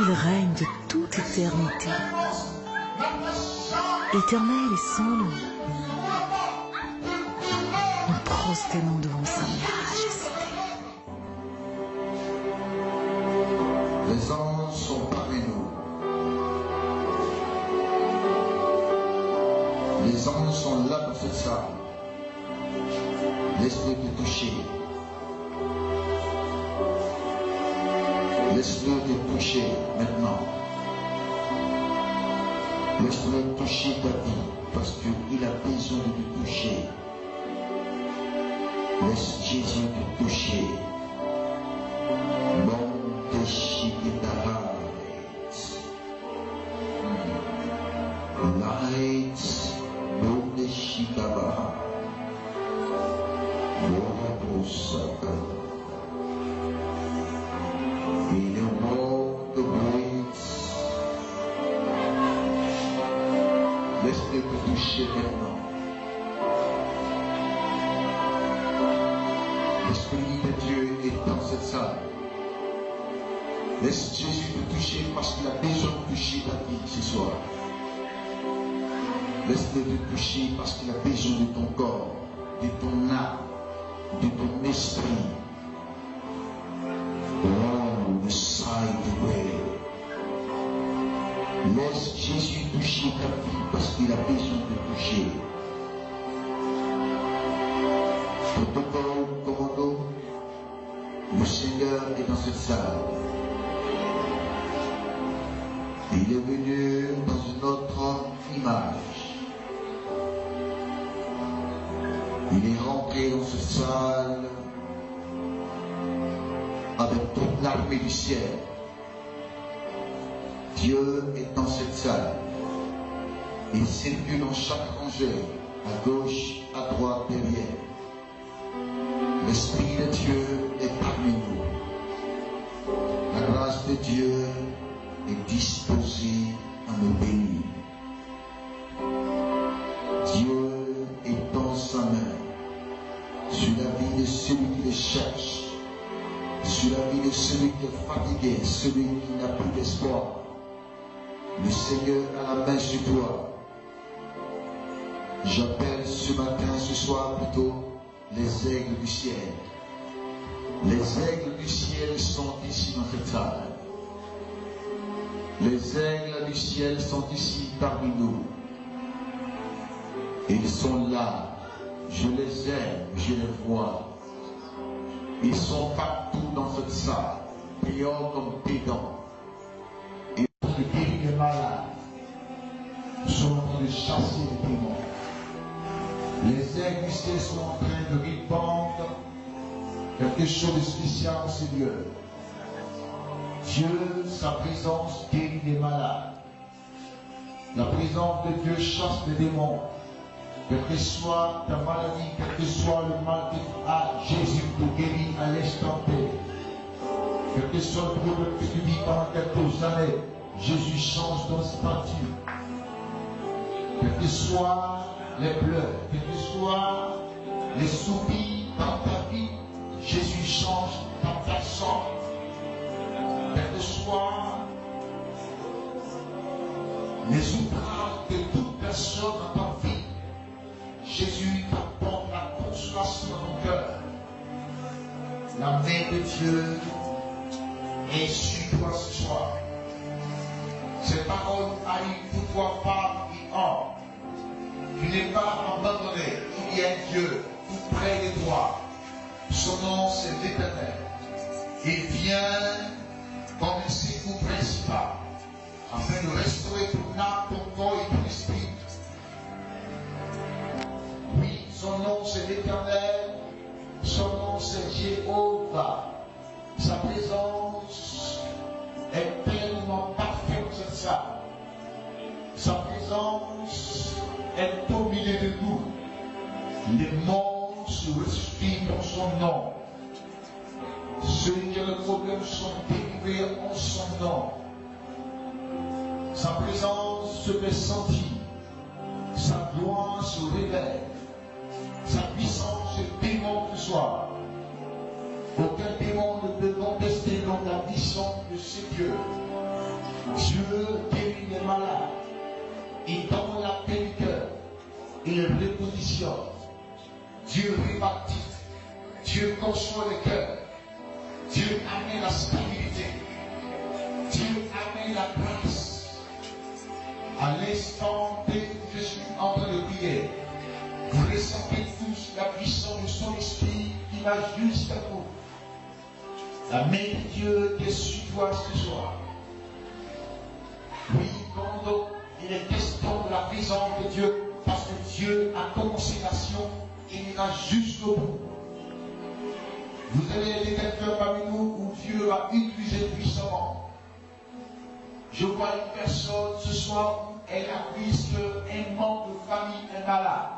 Il règne de toute éternité. Éternel est son nom. Nous prosternons devant sa majesté. Les anges sont parmi nous. Les anges sont là dans cette salle. Laisse-les te toucher. Laisse-le te toucher maintenant. Laisse-le toucher ta vie parce qu'il a besoin de te toucher. Laisse Jésus te toucher. Monte Shikitaharet. Lights. Monte Shikabaha. Morabosaka. In a world of waits. Laisse-le te toucher maintenant. L'Esprit de Dieu est dans cette salle. Laisse Jésus te toucher parce qu'il a besoin de toucher ta vie ce soir. Laisse-le te toucher parce qu'il a besoin de ton corps, de ton âme, de ton esprit. Oh, the side way. Laisse Jésus toucher ta vie parce qu'il a besoin de toucher. Protocole, commando, le Seigneur est dans cette salle. Il est venu dans une autre image. Il est rentré dans cette salle avec toute l'armée du ciel. Dieu est dans cette salle. Il circule dans chaque rangée, à gauche, à droite, derrière. L'Esprit de Dieu est parmi nous. La grâce de Dieu est disposée à nous bénir. Dieu est dans sa main sur la vie de celui qui le cherche, sur la vie de celui qui est fatigué, celui qui n'a plus d'espoir. Le Seigneur a la main sur toi. J'appelle ce matin, ce soir plutôt, les aigles du ciel. Les aigles du ciel sont ici dans cette salle. Les aigles du ciel sont ici parmi nous. Ils sont là. Je les aime, je les vois. Ils sont partout dans cette salle, priant comme pédants. Ils sont de guérir les malades. Ils sont en train de chasser les démons. Les aigles du ciel sont en train de répandre quelque chose de spécial en ces lieux. Dieu, sa présence guérit les malades. La présence de Dieu chasse les démons. Quelle que soit ta maladie, quel que soit le mal que tu as, Jésus te guérit à l'instant T. Quel que soit le problème que tu vis pendant quelques années, Jésus change ton statut. Quel que soit les pleurs, quel que soit les soupirs dans ta vie, Jésus change dans ta sorte. Quel que soit les outrages de toute personne dans ta vie, Jésus t'apporte la consolation dans ton cœur. La main de Dieu est sur toi ce soir. Ces paroles arrivent pour toi par et en. Tu n'es pas abandonné. Il y a un Dieu tout près de toi. Son nom, c'est l'Éternel. Il vient comme un secours principal afin de restaurer ton âme, ton corps et ton esprit. Oui, son nom, c'est l'Éternel. Son nom, c'est Jéhovah. Sa présence est pleinement parfaite dans cette salle. Sa présence est au milieu de nous. Les morts se ressuscitent en son nom. Ceux qui ont le problème sont délivrés en son nom. Sa présence se fait sentir. Sa gloire se révèle. Sa puissance se démontre ce soir. Aucun démon ne peut contester dans la puissance de ce Dieu. Dieu guérit les malades. Il donne la paix du cœur. Il repositionne. Dieu rebâtit. Dieu conçoit le cœur. Dieu amène la stabilité. Dieu amène la grâce. À l'instant que je suis en train de prier, vous ressentez tous la puissance de son esprit qui va jusqu'à vous. La main de Dieu est sur toi ce soir. Oui, quand il est question de la présence de Dieu, parce que Dieu a commencé l'action et il ira jusqu'au bout. Vous avez des quelqu'un parmi nous où Dieu va utiliser puissamment. Je vois une personne ce soir où elle a vu qu'un membre de famille est malade.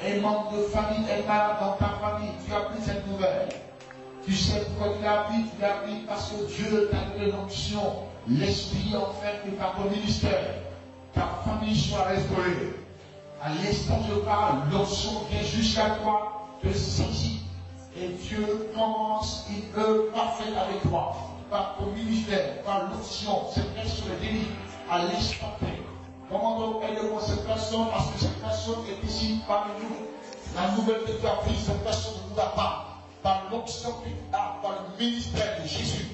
Un membre de famille est malade dans ta famille. Tu as pris cette nouvelle. Tu sais pourquoi tu l'as pris? Tu l'as pris parce que Dieu t'a donné l'onction. L'esprit en fait de par ton ministère. Ta famille soit restaurée. À l'instant où je parle, l'onction vient jusqu'à toi, te saisit. Et Dieu commence une œuvre parfaite avec toi. Par ton ministère, par l'onction, cette personne est délivrée à l'instant T. Commandons, aide-moi cette personne, parce que cette personne est ici parmi nous. La nouvelle que tu as prise, cette personne ne vous a pas. Par l'onction que tu as, par le ministère de Jésus.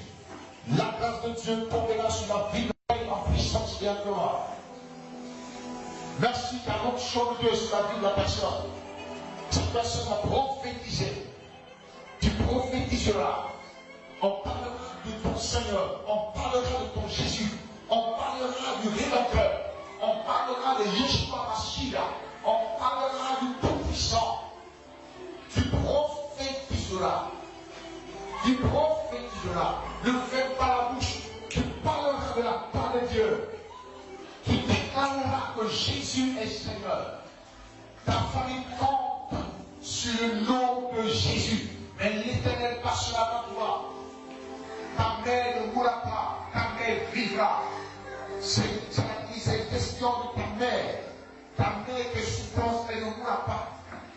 La grâce de Dieu tombera sur la vie de en puissance et en gloire. Merci car l'onction de Dieu sur la vie de la personne. Cette personne a prophétisé. Tu prophétiseras. On parlera de ton Seigneur. On parlera de ton Jésus. On parlera du Rédempteur. On parlera de Yeshua Mashiach. On parlera du Tout-Puissant. Tu prophétiseras. Tu prophétiseras. Ne ferme pas la bouche. Tu parleras de la part de Dieu. Tu déclareras que Jésus est Seigneur. Ta famille compte sur le nom de Jésus. Mais l'Éternel passera par toi. Ta mère ne mourra pas. Ta mère vivra. C'est question de ta mère. Ta mère qui est souffrance, elle ne mourra pas.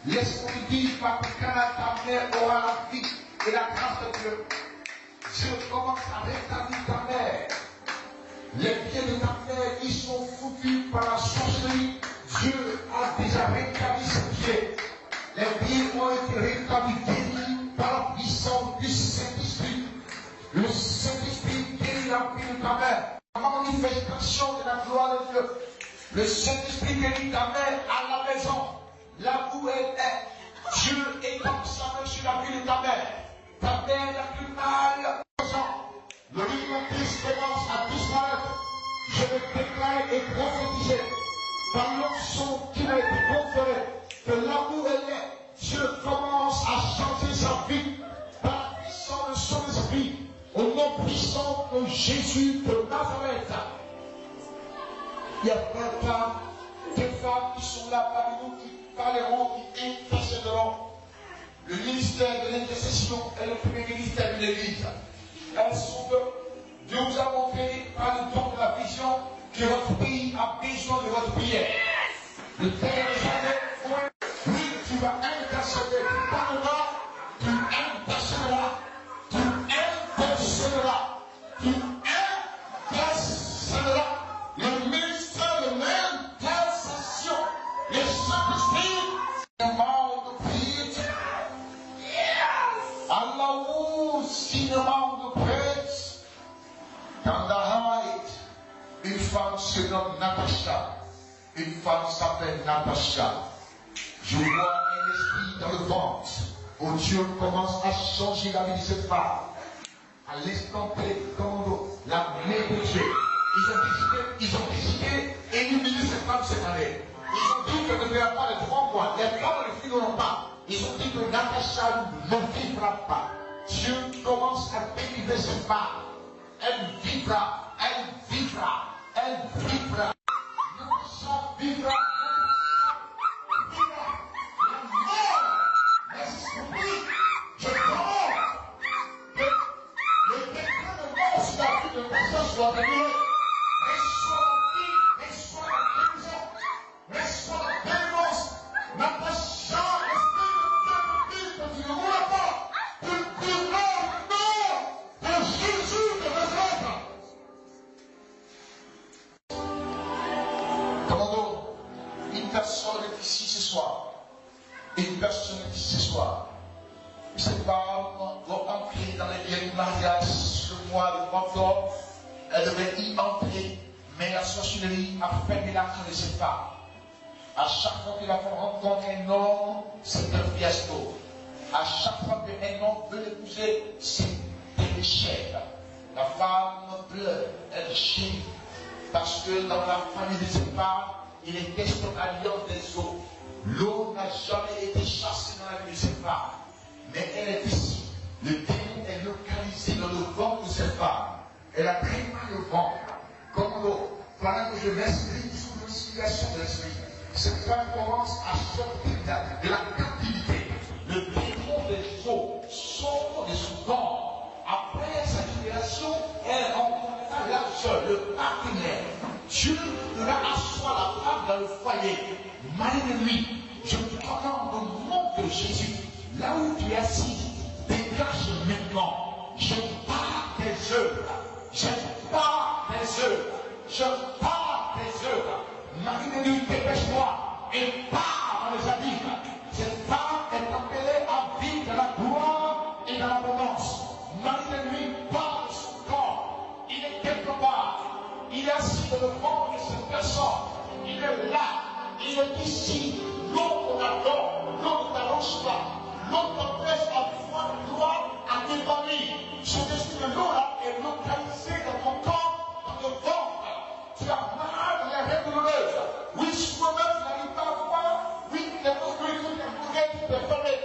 Laisse-moi dire par que ta mère aura la vie et la grâce de Dieu. Dieu commence à rétablir ta mère. Les pieds de ta mère qui sont foutus par la sorcellerie, Dieu a déjà rétabli ses pieds. Les pieds ont été rétablis, guéris par la puissance du Saint-Esprit. Le Saint-Esprit guérit la vie de ta mère. La manifestation de la gloire de Dieu. Le Saint-Esprit guérit ta mère à la maison, là où elle est. Dieu étend sa main sur la vie de ta mère. Ta mère n'a plus mal. Le rhumatisme commence à disparaître. Je vais déclarer et prophétiser par l'onction qui m'a été conférée que là où elle est, Dieu commence à changer sa vie par la puissance de son esprit. Au nom puissant de Jésus de Nazareth. Il y a pas des femmes qui sont là parmi nous, qui parleront, qui intercéderont. Le ministère de l'intercession est le premier ministère de l'Église. Elles sont de Dieu vous a montré par le don de la vision que votre pays a besoin de votre prière. Le terrain est jamais. Oui, tu vas intercéder, tu parleras, tu intercéderas. Tu intercéderas. Tu intercéderas. Le ministère de l'intercession. Le Saint-Esprit. Le mal de prière. Allah signement de praise. Dans la height, une femme se nomme Natasha. Une femme s'appelle Natasha. Je vois un esprit dans le ventre. Oh Dieu commence à changer la vie de cette femme. À l'instant T, comme la main de Dieu. Ils ont décidé d'éliminer cette femme cette année. Ils ont dit qu'elle ne verra pas les 3 mois. Les femmes ne finiront pas. Ils ont dit que Natasha ne vivra pas. Dieu commence à délivrer cette femme. Elle vivra, elle vivra, elle vivra. Natasha vivra. Je demande que le décret de mort sur la vie de personne soit annulé. Reçois la vie, reçois la guérison, reçois la délivrance. Natasha, esprit de Dieu, que tu ne mourras pas. Tu vivras au nom de Jésus de Nazareth. personne est ici ce soir. Une personne est ici ce soir. Cette femme doit entrer dans les liens de mariage ce mois de octobre. Elle devait y entrer, mais la sorcellerie a fermé la cœur de cette femme. À chaque fois que la femme rencontre un homme, c'est un fiasco. À chaque fois qu'un homme veut l'épouser, c'est un échec. La femme pleure, elle chie. Parce que dans la famille de cette femme, il est question d'alliance des eaux. L'eau n'a jamais été chassée dans la vie de cette femme. Mais elle est ici. Le démon est localisé dans le ventre de cette femme. Elle a très mal au ventre. Comme l'eau. Pendant que je m'inscris sous l'inspiration de l'esprit, cette femme commence à sortir de la captivité. Le démon des eaux sort de son ventre. Après sa libération, elle rencontra la seule, le partenaire. Dieu devra asseoir la femme dans le foyer. Marie de nuit, je te commande au nom de Jésus. Là où tu es assis, dégage maintenant. Je pars tes œuvres. Je pars tes œuvres. Je pars tes œuvres. Marie de nuit, dépêche-toi et pars dans les abîmes. Cette femme est appelée à vivre dans la gloire et dans l'abondance. Marie de nuit part de son corps. Il est quelque part. Il est assis dans le ventre de cette personne. Il est là. Il est ici. L'autre adore. L'autre t'arrange pas. L'autre t'empêche à pouvoir gloire à t'épanouir. Cet esprit de l'eau-là est localisé dans ton corps, dans ton ventre. Tu as mal dans les règles douloureuses. Oui, toi-même, tu n'arrives pas à voir. Oui, les muscles, les te fermés.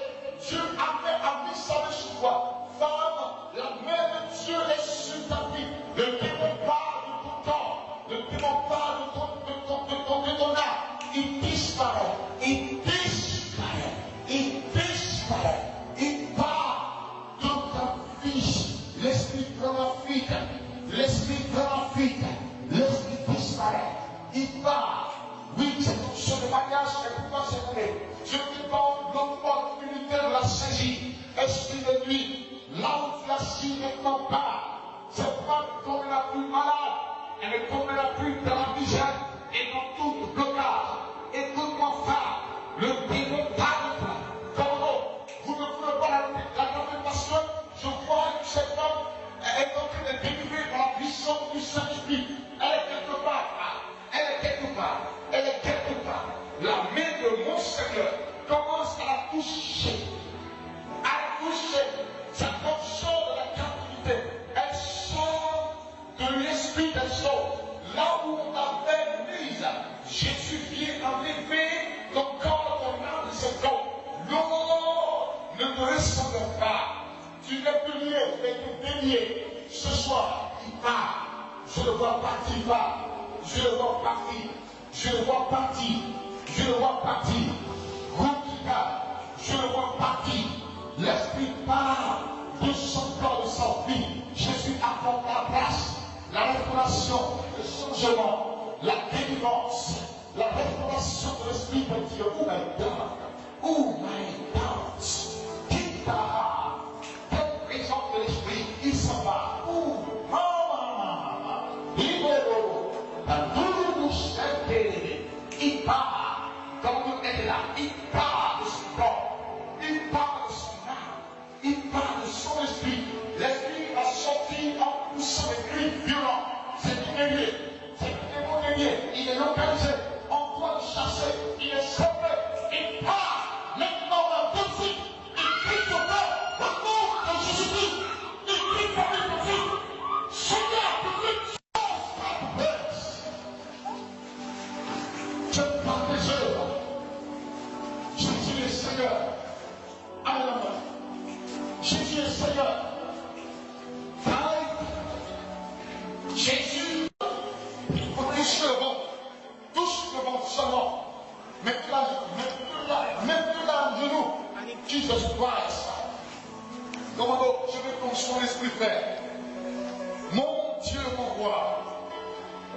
Dieu a mis sa main sur toi. Femme, la main de Dieu est sur ta vie. Le démon parle de ton corps. Le démon parle de ton âme. Il disparaît. Il disparaît. Il disparaît. Il part dans ta vie. L'esprit prend la fuite. L'esprit prend la fuite. L'esprit disparaît. Il part. Oui, cette option de mariage est pour toi cette année. Je te demande l'opportunité de la saisir. Esprit de nuit. Là où tu as assis maintenant pas, cette femme tombera plus malade, elle ne tombera plus dans la misère et dans tout blocage. Écoute-moi, femme, le démon parle de toi. Comment vous ne pouvez pas la nommer parce que je vois que cette femme est en train de délivrer dans la puissance du Saint-Esprit. Elle est quelque part, elle est quelque part, elle est quelque part. La main de mon Seigneur commence à la toucher. À la toucher. Cette femme sort de la captivité. Elle sort de l'esprit des eaux. Là où on t'avait mise, Jésus vient enlever ton corps, ton âme de cette eau. L'eau ne te ressemble pas. Tu n'es plus lié, mais tu es délié. Ce soir, il part. Je le vois partir, il part. Je le vois partir. Je le vois partir. Je le vois partir. Roukika, je le vois partir. L'esprit part de son corps, de sa vie. Jésus apporte la grâce, la restauration, le changement, la délivrance, la restauration de l'esprit de Dieu. Oh my God, oh my God, qui t'a présente de l'esprit, il s'en va. Oh, maman, libéraux, la douce il part, comme tout est là, il part de son corps, il part de son âme, il part de son esprit. L'esprit a sorti en poussant des cris violents. C'est démoniaque, c'est démoniaque, il est localisé, on doit le chasser, il est sauvé, il part, maintenant, tout de suite, il crie au Père, au nom de Jésus-Christ, il crie pour lui, pour lui, Seigneur, pour lui, je parle des œuvres. Jésus est Seigneur. Alléluia. Jésus est Seigneur. Jésus, il faut toucher le ventre. Touche le ventre seulement. Maintenant le genou. Jesus Christ. Commando, je veux qu'on soit l'esprit frère. Mon Dieu, mon roi.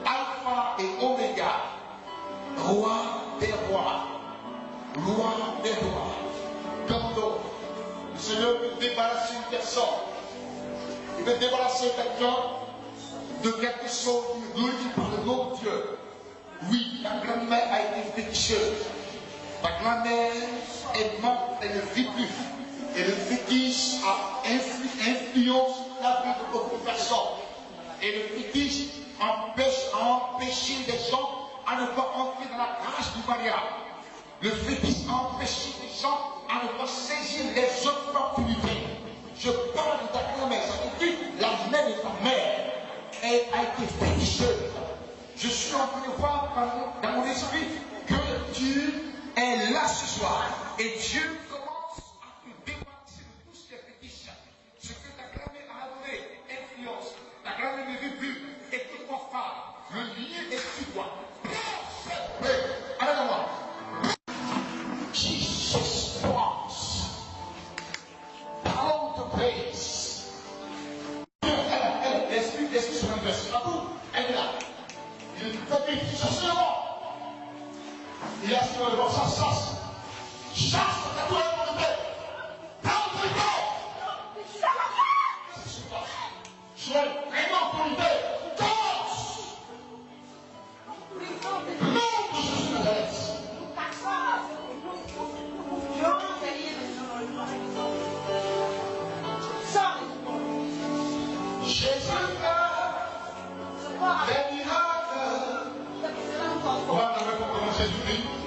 Alpha et Oméga. Roi des rois, roi des rois. Commando, le Seigneur veut débarrasser une personne. Il veut débarrasser quelqu'un de quelque chose qui glorifie par le nom de Dieu. Oui, la grand-mère a été féticheuse. Ta grand-mère est morte, elle ne vit plus. Et le fétiche a influence la vie de beaucoup de personnes. Et le fétiche a empêché les gens à ne pas entrer dans la grâce du mariage. Le fétiche a empêché les gens à ne pas saisir les opportunités. Je parle de ta grand-mère, ça veut dire la mère de ta mère. Elle a été féticheuse. Je suis en train de voir dans mon esprit que Dieu est là ce soir. Et Dieu commence à te départir de tous ces fétiches. Ce que ta grand-mère a adoré, influence. Ta grand-mère ne vit plus. Écoute-moi, femme. Le lien est sur toi. Allez-moi. Jesus Christ. Out of grace. L'esprit sur un verset. Elle est là. Il fait des chassements. Il a sur le bord, chasse. Chasse, t'as tout à l'autorité. T'as l'autorité. Sois vraiment autorité. Danse. Le nom de Jésus de Nazareth. Jésus fait des miracles. On va commencer Jésus-Christ.